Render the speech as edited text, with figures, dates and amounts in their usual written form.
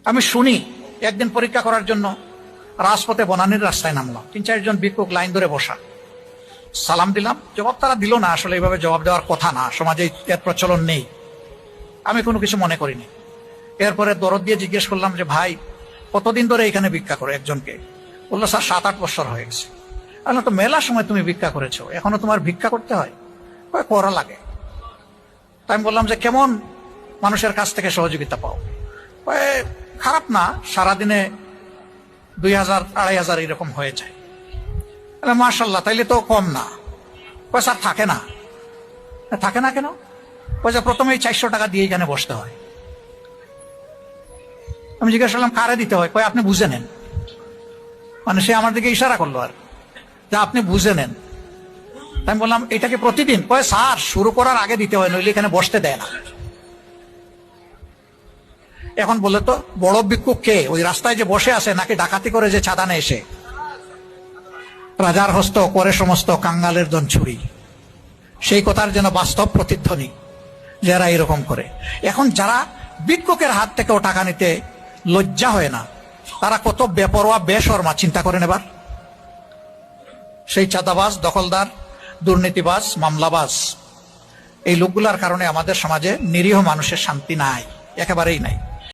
আমি শুনি একদিন পরীক্ষা করার জন্য রাজপথে বনানীর রাস্তায় নামলাম, 3-4 জন ভিক্ষুক লাইন ধরে বসা। সালাম দিলাম, জবাব তারা দিল না। আসলে এইভাবে জবাব দেওয়ার কথা না, সমাজে এর প্রচলন নেই। আমি কোনো কিছু মনে করিনি। এরপরে দরদ দিয়ে জিজ্ঞেস করলাম যে ভাই, কতদিন ধরে এখানে ভিক্ষা করো? একজনকে বললো, স্যার 7-8 বছর হয়ে গেছে। আমি তো মেলা সময় তুমি ভিক্ষা করেছো, এখনো তোমার ভিক্ষা করতে হয়? করা লাগে। তাই আমি বললাম যে কেমন মানুষের কাছ থেকে সহযোগিতা পাও? খারাপ না, সারাদিনে 2000-2500 এরকম হয়ে যায়। মাশাল্লাহ, তাইলে তো কম না। স্যার থাকে না। থাকে না কেন? প্রথমে 400 টাকা দিয়ে এখানে বসতে হয়। আমি জিজ্ঞেস করলাম কারে দিতে হয়? আপনি বুঝে নেন। মানে সে আমার দিকে ইশারা করলো আর যে আপনি বুঝে নেন। আমি বললাম এটাকে প্রতিদিন? স্যার শুরু করার আগে দিতে হয়, নইলে এখানে বসতে দেয় না। এখন বলে তো বড় ভিক্ষুক কে? ওই রাস্তায় যে বসে আছে, নাকি ডাকাতি করে যে চাঁদা নেয় এসে? রাজার হস্ত করে সমস্ত কাঙ্গালের দন ছুরি, সেই কথার যেন বাস্তব প্রতিধ্বনি যারা এরকম করে। এখন যারা ভিক্ষুকের হাত থেকেও টাকা নিতে লজ্জা হয় না, তারা কত বেপরোয়া বেশরমা চিন্তা করেন এবার। সেই চাঁদাবাজ, দখলদার, দুর্নীতিবাজ, মামলাবাজ, এই লোকগুলার কারণে আমাদের সমাজে নিরীহ মানুষের শান্তি নাই, একেবারেই নাই।